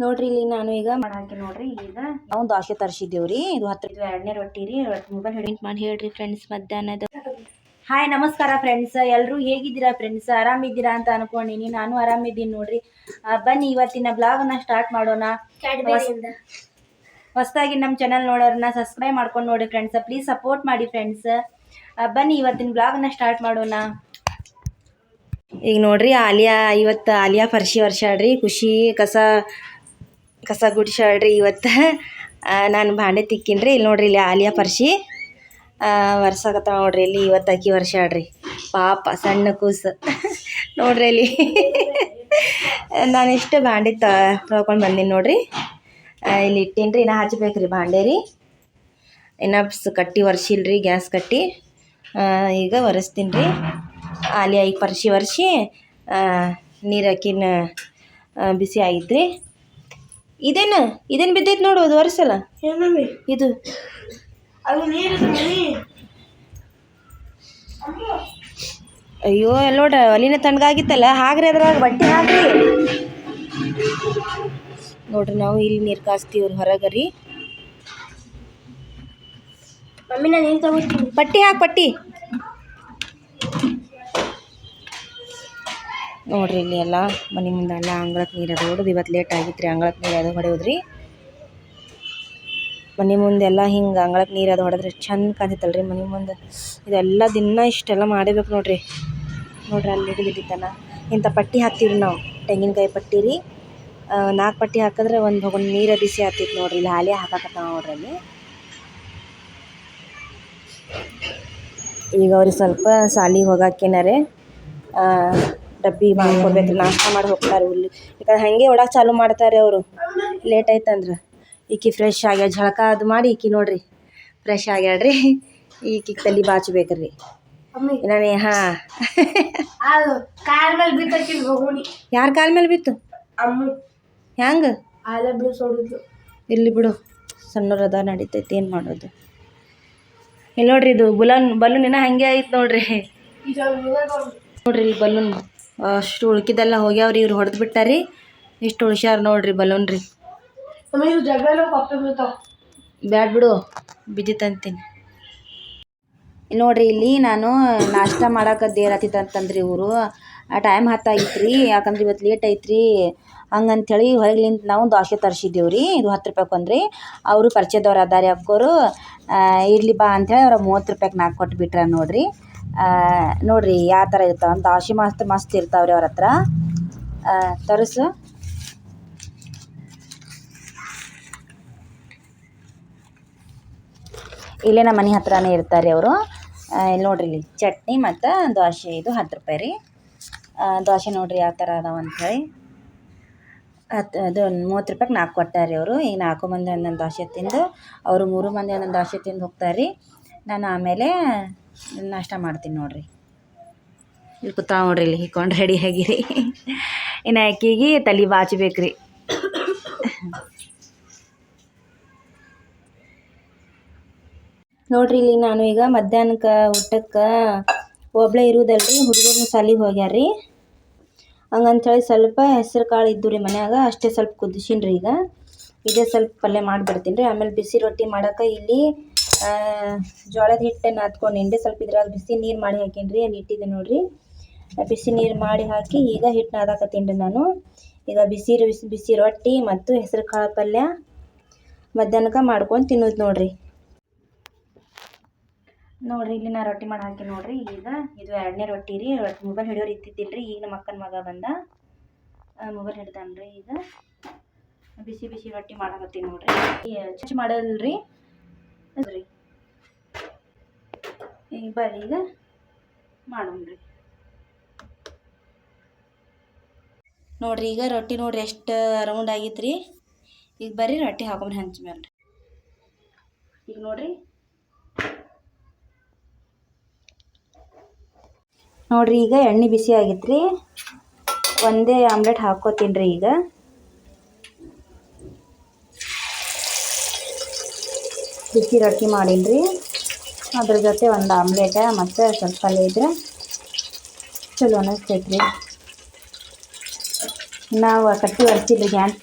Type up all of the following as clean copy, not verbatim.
ನೋಡ್ರಿ ಇಲ್ಲಿ ನಾನು ಈಗ ಮಾಡಾಕಿ ನೋಡ್ರಿ ಈಗ ನಾವು ದೋಸೆ ತರಿಸಿದ್ದೇವ್ರಿ. ಇದು 10 2ನೇ ರೊಟ್ಟಿ ರೀ. ಮೊಬೈಲ್ ಹಿಡಿಂಟ್ ಮಾಡಿ ಹೇಳ್ರಿ ಫ್ರೆಂಡ್ಸ್. ಮಧ್ಯಾಹ್ನದ ಹಾಯ್ ನಮಸ್ಕಾರ ಫ್ರೆಂಡ್ಸ್. ಎಲ್ಲರೂ ಹೇಗಿದ್ದೀರಾ ಫ್ರೆಂಡ್ಸ್? ಆರಾಮಿದ್ದೀರಾ ಅಂತ ಅನ್ಕೊಂಡಿನಿ. ನಾನು ಆರಾಮಿದ್ದೀನಿ ನೋಡ್ರಿ. ಬನ್ನಿ ಇವತ್ತಿನ ಬ್ಲಾಗ್ನ ಸ್ಟಾರ್ಟ್ ಮಾಡೋಣ. ಹೊಸದಾಗಿ ನಮ್ಮ ಚಾನಲ್ ನೋಡೋರನ್ನ ಸಬ್ಸ್ಕ್ರೈಬ್ ಮಾಡ್ಕೊಂಡು ನೋಡಿ ಫ್ರೆಂಡ್ಸ್. ಪ್ಲೀಸ್ ಸಪೋರ್ಟ್ ಮಾಡಿ ಫ್ರೆಂಡ್ಸ್. ಬನ್ನಿ ಇವತ್ತಿನ ಬ್ಲಾಗ್ನ ಸ್ಟಾರ್ಟ್ ಮಾಡೋಣ. ಈಗ ನೋಡ್ರಿ ಇವತ್ತು ಆಲಿಯಾ ಫರ್ಶಿ ವರ್ಷಾಡ್ರಿ. ಖುಷಿ ಕಸ ಗುಡಿಸಾಡ್ರಿ ಇವತ್ತು. ನಾನು ಭಾಂಡೆ ತಿಕ್ಕಿನ್ರಿ. ಇಲ್ಲಿ ನೋಡ್ರಿ ಇಲ್ಲಿ ಆಲಿಯಾ ಫರ್ಶಿ ವರ್ಷಾಕತ್ತ ನೋಡ್ರಿ. ಇಲ್ಲಿ ಇವತ್ತು ಅಕ್ಕಿ ವರ್ಷಾಡ್ರಿ. ಪಾಪ ಸಣ್ಣ ಕೂಸು ನೋಡ್ರಿ ಇಲ್ಲಿ. ನಾನು ಇಷ್ಟು ಭಾಂಡೆ ತೊಳ್ಕೊಂಡು ಬಂದೀನಿ ನೋಡ್ರಿ. ಇಲ್ಲಿ ಇಟ್ಟೀನಿ ರೀ. ಇನ್ನೂ ಹಚ್ಬೇಕ್ರಿ ಭಾಂಡೆ ರೀ. ಇನ್ನೂ ಕಟ್ಟಿ ಒರೆಸಿಲ್ರಿ ಗ್ಯಾಸ್ ಕಟ್ಟಿ. ಈಗ ಒರೆಸ್ತೀನಿ ರೀ. ಆಲಿಯಾ ಈಗ ಒರೆಸಿ ನೀರು ಹಾಕಿನ ಬಿಸಿ ಆಗಿದ್ರಿ. ಇದೇನು ಬಿದ್ದೈತೆ ನೋಡು. ಅದು ಒರೆಸಲ್ಲ ಇದು. ಅಯ್ಯೋ ಎಲ್ಲ ನೋಡ್ರಿ ಅಲ್ಲಿನ ತಣ್ಣಗಾಗಿತ್ತಲ್ಲ. ಹಾಗ್ರಿ ಅದ್ರಾಗ ಬಟ್ಟೆ ಹಾಕ್ರಿ. ನೋಡ್ರಿ ನಾವು ಇಲ್ಲಿ ನೀರು ಕಾಸ್ತೀವ್ರಿ ಹೊರಗೆ ರೀ. ಪಟ್ಟಿ ಹಾಕಿ ಪಟ್ಟಿ ನೋಡ್ರಿ. ಇಲ್ಲಿ ಎಲ್ಲ ಮನೆ ಮುಂದೆ ಎಲ್ಲ ಅಂಗಳಕ್ಕೆ ನೀರು ಅದು ಹೊಡೆದು ಇವತ್ತು ಲೇಟ್ ಆಗಿತ್ತು ರೀ. ಅಂಗಳಕ್ಕೆ ನೀರು ಅದು ಹೊಡೆಯೋದ್ರಿ. ಮನೆ ಮುಂದೆಲ್ಲ ಹಿಂಗೆ ಅಂಗಳಕ್ಕೆ ನೀರು ಅದು ಹೊಡೆದ್ರೆ ಚಂದ ಕಾಣ್ತಿತ್ತಲ್ಲ ರೀ ಮನೆ ಮುಂದೆ. ಇದೆಲ್ಲ ದಿನ ಇಷ್ಟೆಲ್ಲ ಮಾಡಬೇಕು ನೋಡ್ರಿ. ಅಲ್ಲಿ ಹಿಡಿದಿದ್ದಾನ ಇಂಥ ಪಟ್ಟಿ ಹಾಕ್ತೀವಿ ನಾವು. ತೆಂಗಿನಕಾಯಿ ಪಟ್ಟಿ ರೀ. 4 ಪಟ್ಟಿ ಹಾಕಿದ್ರೆ ಒಂದು ನೀರು ಬಿಸಿ ಆಗ್ತಿತ್ತು ನೋಡ್ರಿ. ಇಲ್ಲಿ ಹಾಲಿಯಾ ಹಾಕಕತ್ತಾವ ನೋಡ್ರಿ ಅಲ್ಲಿ. ಈಗ ಅವ್ರಿಗೆ ಸ್ವಲ್ಪ ಸಾಲಿಗೆ ಹೋಗಾಕೇನಾರೆ ಡಬ್ಬಿ ಮಾಡ್ಕೊಡ್ಬೇಕು. ನಾಷ್ಟ ಮಾಡಿ ಹೋಗ್ತಾರೆ ಇಲ್ಲಿ. ಯಾಕಂದ್ರೆ ಹಾಗೆ ಒಳಗೆ ಚಾಲು ಮಾಡ್ತಾರೆ ಅವರು ಲೇಟ್ ಆಯ್ತಂದ್ರೆ. ಈಕಿ ಫ್ರೆಶ್ ಆಗ್ಯಾಳ. ಜಳಕ ಅದು ಮಾಡಿ ಈಕಿ ನೋಡ್ರಿ ಫ್ರೆಶ್ ಆಗ್ಯಾಳ್ರಿ. ಈಕಿ ತಲೆ ಬಾಚ್ಬೇಕ್ರಿ ನಾನು. ಹಾಂ ಯಾರ ಕಾಲ ಮೇಲೆ ಬಿತ್ತು? ಹ್ಯಾಂಗ ಇಲ್ಲಿ ಬಿಡು. ಸಣ್ಣರದ ನಡೀತೈತಿ. ಏನು ಮಾಡೋದು? ಇಲ್ಲಿ ನೋಡ್ರಿ ಇದು ಬಲೂನ್ ಇನ್ನೂ ಹಾಗೆ ಐತೆ ನೋಡ್ರಿ. ಇಲ್ಲಿ ಬಲೂನ್ ಅಷ್ಟು ಉಳ್ಕಿದೆಲ್ಲ ಹೋಗ್ಯಾವ್ರಿ. ಇವ್ರು ಹೊಡೆದು ಬಿಟ್ಟಾರಿ. ಇಷ್ಟು ಉಳ್ಸ್ಯಾರ ನೋಡ್ರಿ ಬಲೂನ್ ರೀ. ಬ್ಯಾಡ್ ಬಿಡು ಬಿದ್ದಿತ್ತಂತೀನಿ. ನೋಡ್ರಿ ಇಲ್ಲಿ ನಾನು ನಾಷ್ಟ ಮಾಡಕ್ಕೆ ದೇರತ್ತಿತ್ತು ಅಂತಂದ್ರಿ ಇವರು. ಆ ಟೈಮ್ 10 ಆಗಿತ್ತು ರೀ. ಯಾಕಂದ್ರೆ ಇವತ್ತು ಲೇಟ್ ಐತ್ರಿ. ಹಂಗಂಥೇಳಿ ಹೊರಗ್ಲಿಂತ ನಾವು ದೋಸೆ ತರಿಸಿದ್ದೇವೆ ರೀ. ಇದು 10 ರೂಪಾಯ್ಗೆ ಒಂದು ರೀ. ಅವರು ಪರಿಚಯದವ್ರು ಅದಾರಿ ಅಕ್ಕೋರು. ಇರಲಿ ಬಾ ಅಂಥೇಳಿ ಅವ್ರು 30 ರೂಪಾಯ್ಗೆ 4 ಕೊಟ್ಟು ಬಿಟ್ರೆ ನೋಡ್ರಿ. ನೋಡ್ರಿ ಯಾವ ಥರ ಇರ್ತಾವೆ ದೋಸೆ. ಮಸ್ತ್ ಇರ್ತಾವ್ರಿ ಅವ್ರ ಹತ್ರ. ತರಿಸು. ಇಲ್ಲೇ ನಮ್ಮ ಮನೆ ಹತ್ರನೇ ಇರ್ತಾರೆ ಅವರು. ಇಲ್ಲಿ ನೋಡ್ರಿ ಇಲ್ಲಿ ಚಟ್ನಿ ಮತ್ತು ದೋಸೆ. ಇದು 10 ರೂಪಾಯಿ ರೀ. ದೋಸೆ ನೋಡ್ರಿ ಯಾವ ಥರ ಅದಾವ ಅಂಥೇಳಿ. ಅದು 30 ರೂಪಾಯ್ಗೆ 4 ಕೊಟ್ಟಾರೆ ಅವರು. ಈಗ 4 ಮಂದಿ ಒಂದೊಂದು ದೋಸೆ ತಿಂದು ಅವರು 3 ಮಂದಿ ಒಂದೊಂದು ದೋಸೆ ತಿಂದು ಹೋಗ್ತಾರೆ ರೀ. ನಾನು ಆಮೇಲೆ ನಾಷ್ಟ ಮಾಡ್ತೀನಿ ನೋಡ್ರಿ. ಇಲ್ಲಿ ಕೂತಾವ ನೋಡ್ರಿ. ಇಲ್ಲಿ ಹಿಕ್ಕೊಂಡು ರೆಡಿ ಆಗಿರಿ. ಇನ್ನು ಅಕ್ಕಿಗೆ ತಲೆ ಬಾಚ್ಬೇಕ್ರಿ. ನೋಡ್ರಿ ಇಲ್ಲಿ ನಾನು ಈಗ ಮಧ್ಯಾಹ್ನಕ್ಕೆ ಊಟಕ್ಕೆ ಒಬ್ಬಳೇ ಇರುವುದಲ್ರಿ. ಹುಡುಗರನ್ನು ಸಾಲಿಗೆ ಹೋಗ್ಯಾರ್ರಿ. ಹಂಗಂಥೇಳಿ ಸ್ವಲ್ಪ ಹೆಸರು ಕಾಳು ಇದ್ದು ರೀ ಮನ್ಯಾಗ. ಅಷ್ಟೇ ಸ್ವಲ್ಪ ಕುದಿಸಿನ್ರಿ. ಈಗ ಇದೇ ಸ್ವಲ್ಪ ಪಲ್ಯ ಮಾಡಿಬಿಡ್ತೀನಿ ರೀ. ಆಮೇಲೆ ಬಿಸಿ ರೊಟ್ಟಿ ಮಾಡೋಕೆ ಇಲ್ಲಿ ಜೋಳದ ಹಿಟ್ಟನ್ನು ನಾದ್ಕೊಂಡಿನಿ. ಸ್ವಲ್ಪ ಇದ್ರಾಗ ಬಿಸಿ ನೀರು ಮಾಡಿ ಹಾಕೀನಿ ರೀ. ಅಲ್ಲಿ ಇಟ್ಟಿದ್ದೆ ನೋಡ್ರಿ. ಬಿಸಿ ನೀರು ಮಾಡಿ ಹಾಕಿ ಈಗ ಹಿಟ್ಟು ನಾದಾಕತ್ತೀನಿ ರೀ ನಾನು. ಈಗ ಬಿಸಿ ರೊಟ್ಟಿ ಮತ್ತು ಹೆಸರು ಕಾಳು ಪಲ್ಯ ಮಧ್ಯಾಹ್ನಕ್ಕೆ ಮಾಡ್ಕೊಂಡು ತಿನ್ನೋದು ನೋಡ್ರಿ. ಇಲ್ಲಿ ನಾ ರೊಟ್ಟಿ ಮಾಡಿ ಹಾಕಿ ನೋಡ್ರಿ. ಈಗ ಇದು 2ನೇ ರೊಟ್ಟಿ ರೀ. ಮೊಬೈಲ್ ಹಿಡಿಯೋರು ಇತ್ತಿದ್ದಿಲ್ಲ ರೀ. ಈಗ ನಮ್ಮ ಅಕ್ಕನ ಮಗ ಬಂದ ಮೊಬೈಲ್ ಹಿಡ್ದಾನ್ರಿ. ಈಗ ಬಿಸಿ ರೊಟ್ಟಿ ಮಾಡಕತ್ತೀನಿ ನೋಡ್ರಿ. ಚಚ್ ಮಾಡಲ್ರಿ ಈಗ ಬರ್ರಿ ಈಗ ಮಾಡೋಣ್ರಿ. ನೋಡ್ರಿ ಈಗ ರೊಟ್ಟಿ ನೋಡ್ರಿ ಎಷ್ಟು ರೌಂಡ್ ಆಗಿತ್ತು ರೀ. ಈಗ ಬರ್ರಿ ರೊಟ್ಟಿ ಹಾಕೊಂಡ್ರೆ ಹಂಚ್ಮೇಲ್ರಿ. ಈಗ ನೋಡ್ರಿ ಈಗ ಎಣ್ಣೆ ಬಿಸಿ ಆಗಿತ್ತು ರೀ. ಒಂದೇ ಆಮ್ಲೆಟ್ ಹಾಕ್ಕೋತೀನಿ ರೀ. ಈಗ ಬಿಸಿ ರೊಟ್ಟಿ ಮಾಡೀನಿ ರೀ. ಅದ್ರ ಜೊತೆ ಒಂದು ಆಮ್ಲೆಟ್ ಮತ್ತು ಸ್ವಲ್ಪ ಪಲ್ಯ ಇದ್ರೆ ಚಲೋ ಅನ್ನಿಸ್ತೈತೆ ರೀ. ನಾವು ಕಟ್ಟಿ ಒರೆಸಿಲ್ಲ ರೀ,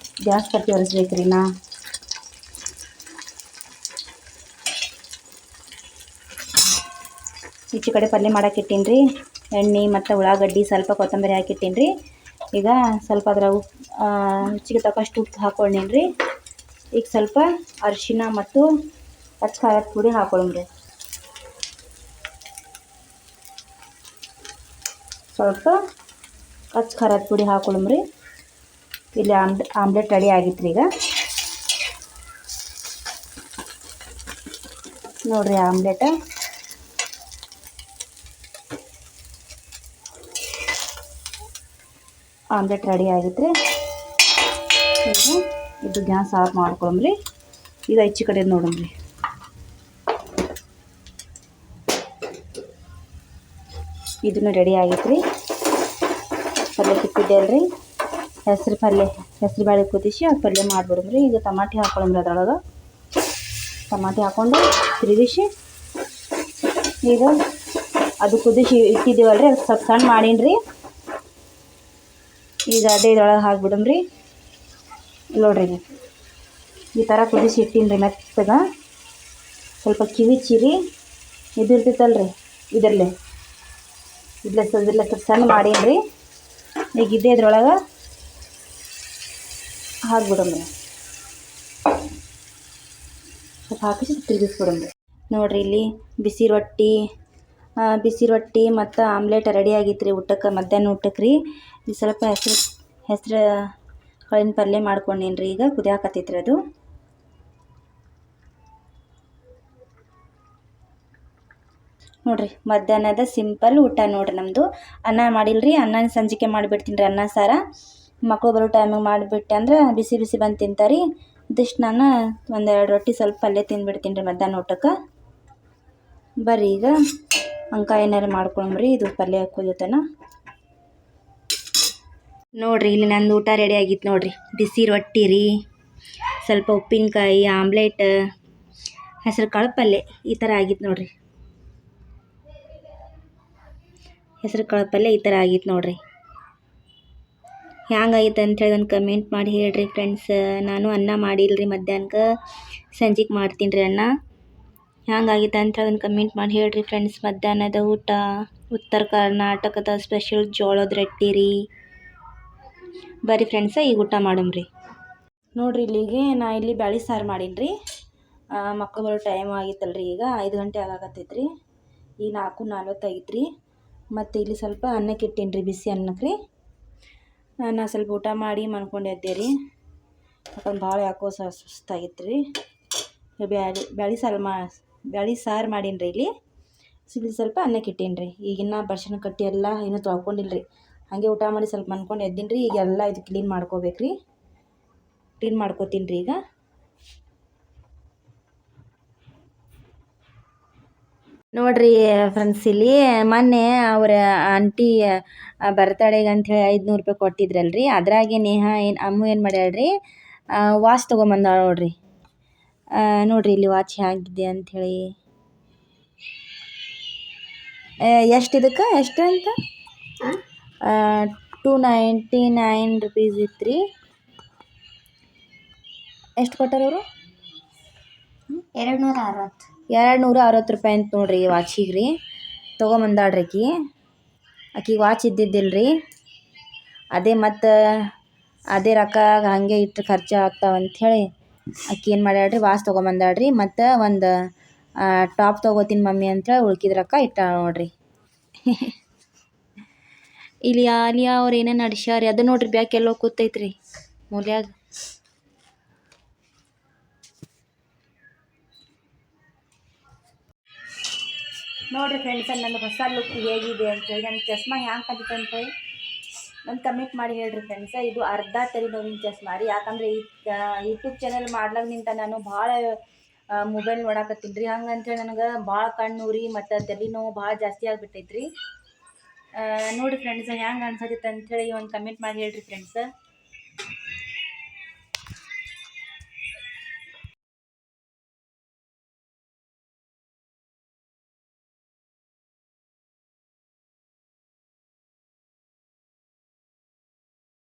ಗ್ಯಾಸ್ ಕಟ್ಟಿ ಒರೆಸ್ಬೇಕು ರೀ ನಾ. ಈಚೆ ಕಡೆ ಪಲ್ಯ ಮಾಡಕ್ಕೆ ಇಟ್ಟೀನಿ ರೀ. ಎಣ್ಣೆ ಮತ್ತು ಉಳ್ಳಾಗಡ್ಡಿ ಸ್ವಲ್ಪ ಕೊತ್ತಂಬರಿ ಹಾಕಿಟ್ಟೀನಿ ರೀ. ಈಗ ಸ್ವಲ್ಪ ಅದ್ರಾಗ ರುಚಿಗೆ ತಕ್ಕಷ್ಟು ಉಪ್ಪು ಹಾಕ್ಕೊಂಡೀನಿ ರೀ. ಈಗ ಸ್ವಲ್ಪ ಅರಿಶಿನ ಮತ್ತು ಹಚ್ಚ ಖಾರದ ಪುಡಿ ಹಾಕೊಳ್ಳೋಣ್ರಿ. ಸ್ವಲ್ಪ ಹಚ್ಚ ಖಾರದ ಪುಡಿ ಹಾಕೊಳ್ಳೋಣ್ರಿ. ಇಲ್ಲಿ ಆಮ್ಲೆಟ್ ರೆಡಿ ಆಗಿತ್ತು ರೀ. ಈಗ ನೋಡಿರಿ ಆಮ್ಲೆಟ್ ರೆಡಿ ಆಗಿತ್ತು ರೀ. ಈಗ ಇದು ಗ್ಯಾಸ್ ಆಫ್ ಮಾಡ್ಕೊಳಮ್ರಿ. ಈಗ ಈಚೆ ಕಡೆ ನೋಡಮ್ರಿ. ಇದನ್ನು ರೆಡಿ ಆಗಿತ್ತು ರೀ. ಪಲ್ಯ ಸಿಕ್ಕಿದ್ದೆ ಅಲ್ರಿ, ಹೆಸ್ರು ಬೇಳೆ ಕುದಿಸಿ ಅದು ಪಲ್ಯ ಮಾಡಿಬಿಡಮ್ರಿ. ಈಗ ಟಮಾಟಿ ಹಾಕ್ಕೊಳಮ್ರಿ. ಅದ್ರೊಳಗೆ ಟಮಾಟಿ ಹಾಕ್ಕೊಂಡು ತಿರುಗಿಸಿ ಈಗ ಅದು ಕುದಿಸಿ ಇಟ್ಟಿದ್ದೀವಲ್ರಿ, ಅದು ಸ್ವಲ್ಪ ಸಣ್ಣ ಮಾಡೀನಿ ರೀ. ಈಗ ಅದೇ ಇದ್ರೊಳಗೆ ಹಾಕ್ಬಿಡಮ್ರಿ. ನೋಡ್ರಿ ಈ ಥರ ಕುದಿಸಿ ಇಟ್ಟೀನಿ ರೀ. ಮೆತ್ತಗೆ ಸ್ವಲ್ಪ ಕಿವಿ ಚಿರಿ ಇದು ಇರ್ತೈತಲ್ರಿ, ಇದರಲ್ಲೇ ಸ್ವಲ್ಪ ಸಣ್ಣ ಮಾಡೀನಿ ರೀ. ಈಗ ಇದೇ ಇದ್ರೊಳಗೆ ಹಾಕ್ಬಿಡಮ್ರಿ. ಸ್ವಲ್ಪ ಹಾಕಿಸಿ ತಿರುಗಿಸ್ಬಿಡಮ್ರಿ. ನೋಡಿರಿ ಇಲ್ಲಿ ಬಿಸಿ ರೊಟ್ಟಿ ಮತ್ತು ಆಮ್ಲೆಟ್ ರೆಡಿ ಆಗಿತ್ತು ರೀ ಊಟಕ್ಕೆ, ಮಧ್ಯಾಹ್ನ ಊಟಕ್ಕೆ ರೀ. ಇದು ಸ್ವಲ್ಪ ಹೆಸ್ರು ಕಾಳಿನ ಪಲ್ಯ ಮಾಡ್ಕೊಂಡೀನಿ ರೀ. ಈಗ ಕುದಿಯಾಕತ್ತೈತ್ರಿ ಅದು. ನೋಡಿರಿ ಮಧ್ಯಾಹ್ನದ ಸಿಂಪಲ್ ಊಟ ನೋಡಿರಿ ನಮ್ಮದು. ಅನ್ನ ಮಾಡಿಲ್ರಿ, ಅನ್ನ ಸಂಜಿಕೆ ಮಾಡಿಬಿಡ್ತೀನಿ ರೀ. ಅನ್ನ ಸಾರ ಮಕ್ಕಳು ಬರೋ ಟೈಮಿಗೆ ಮಾಡಿಬಿಟ್ಟೆ ಅಂದ್ರೆ ಬಿಸಿ ಬಿಸಿ ಬಂದು ತಿಂತಾರೆ ರೀ. ಇದಿಷ್ಟು ನಾನು ಒಂದೆರಡು ರೊಟ್ಟಿ ಸ್ವಲ್ಪ ಪಲ್ಯ ತಿಂದುಬಿಡ್ತೀನಿ ರೀ ಮಧ್ಯಾಹ್ನ ಊಟಕ್ಕೆ. ಬರ್ರಿ ಈಗ ಅಂಕ ಏನಾರು ಮಾಡ್ಕೊಳಮ್ರಿ. ಇದು ಪಲ್ಯ ಕುದಿಯೋತನ ನೋಡಿರಿ. ಇಲ್ಲಿ ನಂದು ಊಟ ರೆಡಿ ಆಗಿತ್ತು ನೋಡಿರಿ. ಬಿಸಿ ರೊಟ್ಟಿ ರೀ, ಸ್ವಲ್ಪ ಉಪ್ಪಿನಕಾಯಿ, ಆಮ್ಲೆಟ್, ಹೆಸರು ಕಾಳು ಪಲ್ಯ ಈ ಥರ ಆಗಿತ್ತು ನೋಡಿರಿ. ಹೆಸರು ಕಾಳು ಪಲ್ಯ ಈ ಥರ ಆಗಿತ್ತು ನೋಡಿರಿ. ಹ್ಯಾಂಗಾಗಿತ್ತು ಅಂಥೇಳಿ ಒಂದು ಕಮೆಂಟ್ ಮಾಡಿ ಹೇಳ್ರಿ ಫ್ರೆಂಡ್ಸ್. ನಾನು ಅನ್ನ ಮಾಡಿಲ್ರಿ ಮಧ್ಯಾಹ್ನಕ್ಕೆ, ಸಂಜೆಗೆ ಮಾಡ್ತೀನಿ ರೀ ಅನ್ನ. ಹ್ಯಾಂಗಾಗಿತ್ತು ಅಂಥೇಳಿ ಒಂದು ಕಮೆಂಟ್ ಮಾಡಿ ಹೇಳ್ರಿ ಫ್ರೆಂಡ್ಸ್. ಮಧ್ಯಾಹ್ನದ ಊಟ ಉತ್ತರ ಕರ್ನಾಟಕದ ಸ್ಪೆಷಲ್ ಜೋಳದ ರೊಟ್ಟಿ ರೀ. ಬರ್ರಿ ಫ್ರೆಂಡ್ಸ ಈಗ ಊಟ ಮಾಡಮ್ರಿ. ನೋಡಿರಿ ಇಲ್ಲಿಗೆ ನಾ ಇಲ್ಲಿ ಬ್ಯಾಳಿ ಸಾರು ಮಾಡೀನಿ ರೀ. ಮಕ್ಕಳು ಬರೋ ಟೈಮ್ ಆಗಿತ್ತಲ್ರಿ. ಈಗ 5 ಗಂಟೆ ಆಗಾಕತ್ತೈತೆ ರೀ. ಈಗ 4:40 ರೀ. ಮತ್ತು ಇಲ್ಲಿ ಸ್ವಲ್ಪ ಅನ್ನಕ್ಕೆ ಇಟ್ಟೀನಿ ರೀ, ಬಿಸಿ ಅನ್ನಕ್ಕೆ ರೀ. ನಾ ಸ್ವಲ್ಪ ಊಟ ಮಾಡಿ ಮನ್ಕೊಂಡಿದ್ದೆ ರೀ. ಯಾಕಂದ್ರೆ ಭಾಳ ಯಾಕೋ ಸುಸ್ತಾಗಿತ್ತು ರೀ. ಬ್ಯಾಳಿ ಸಾರು ಮಾಡೀನಿ ರೀ ಇಲ್ಲಿ. ಇಲ್ಲಿ ಸ್ವಲ್ಪ ಅನ್ನಕ್ಕೆ ಇಟ್ಟೀನಿ ರೀ. ಈಗಿನ್ನ ಬರ್ಶನ ಕಟ್ಟಿ ಎಲ್ಲ ಇನ್ನೂ ತೊಳ್ಕೊಂಡಿಲ್ಲ ರೀ. ಹಾಗೆ ಊಟ ಮಾಡಿ ಸ್ವಲ್ಪ ಮನ್ಕೊಂಡು ಎದ್ದೀನಿ ರೀ. ಈಗೆಲ್ಲ ಇದು ಕ್ಲೀನ್ ಮಾಡ್ಕೋಬೇಕು ರೀ. ಕ್ಲೀನ್ ಮಾಡ್ಕೋತೀನಿ ರೀ ಈಗ. ನೋಡಿರಿ ಫ್ರೆಂಡ್ಸ್, ಇಲ್ಲಿ ಮೊನ್ನೆ ಅವರ ಆಂಟಿ ಬರ್ತಡೆಗೆ ಅಂಥೇಳಿ 500 ರೂಪಾಯಿ ಕೊಟ್ಟಿದ್ರಲ್ರಿ. ಅದ್ರಾಗೆ ಅಮ್ಮು ಏನು ಮಾಡ್ಯಾಳ್ರಿ, ವಾಚ್ ತೊಗೊಂಬಂದಾಳ ನೋಡಿರಿ. ನೋಡಿರಿ ಇಲ್ಲಿ ವಾಚ್ ಹೇಗಿದೆ ಅಂಥೇಳಿ. ಎಷ್ಟು ಇದಕ್ಕೆ ಎಷ್ಟು ಅಂತ 299 ರುಪೀಸ್ ಇತ್ತು ರೀ. ಎಷ್ಟು ಕೊಟ್ಟಾರ ಅವರು? 260 ರೂಪಾಯಿ ಅಂತ ನೋಡಿರಿ ಈ ವಾಚಿಗೆ ರೀ. ತೊಗೊಂಬಂದಾಳ್ರಿ ಆಕಿಗೆ ವಾಚ್ ಇದ್ದಿದ್ದಿಲ್ಲ ರೀ. ಅದೇ ರೊಕ್ಕ ಹಾಗೆ ಇಟ್ಟು ಖರ್ಚು ಆಗ್ತಾವಂಥೇಳಿ ಆಕಿ ಏನು ಮಾಡ್ಯಾಳ್ರಿ, ವಾಚ್ ತೊಗೊಂಬಂದಾಳ್ರಿ. ಮತ್ತು ಒಂದು ಟಾಪ್ ತೊಗೋತೀನಿ ಮಮ್ಮಿ ಅಂಥೇಳಿ ಉಳ್ಕಿದ ರೊಕ್ಕ ಇಟ್ಟಾಳ ನೋಡಿರಿ. ಇಲ್ಲಿ ಆಲಿಯಾ ಅವ್ರು ಏನೇನು ನಡ್ಸ್ಯಾರಿ ಅದು ನೋಡಿರಿ. ಬ್ಯಾಕ್ ಎಲ್ಲೋ ಕೂತೈತ್ರಿ ಮೂಲ್ಯಾಗ. ನೋಡಿರಿ ಫ್ರೆಂಡ್ಸ್, ನನ್ನ ಹೊಸ ಲುಕ್ ಹೇಗಿದೆ ಅಂತೇಳಿ, ನನ್ನ ಚಸ್ಮಾ ಹ್ಯಾಂಗೆ ಕಲಿತು ಅಂತೇಳಿ ನನ್ನ ಕಮೆಂಟ್ ಮಾಡಿ ಹೇಳ್ರಿ ಫ್ರೆಂಡ್ಸ. ಇದು ಅರ್ಧ ತಲೆ ನೋವಿನ ಚಸ್ಮಾ ರೀ. ಯಾಕಂದರೆ ಈ ಯೂಟ್ಯೂಬ್ ಚಾನಲ್ ಮಾಡ್ಲಾಗಿನಿಂತ ನಾನು ಭಾಳ ಮೊಬೈಲ್ ನೋಡಾಕತ್ತೀನಿ ರೀ. ಹಂಗಂತೇಳಿ ನನಗೆ ಭಾಳ ಕಣ್ಣು ಉರಿ ಮತ್ತು ತಲೆ ನೋವು ಭಾಳ ಜಾಸ್ತಿ ಆಗಿಬಿಟ್ಟೈತೆ ರೀ. ನೋಡಿ ಫ್ರೆಂಡ್ಸ, ಹ್ಯಾಂಗೆ ಅನ್ಸತ್ತಿತ್ತು ಅಂಥೇಳಿ ಒಂದು ಕಮೆಂಟ್ ಮಾಡಿ ಹೇಳ್ರಿ ಫ್ರೆಂಡ್ಸ.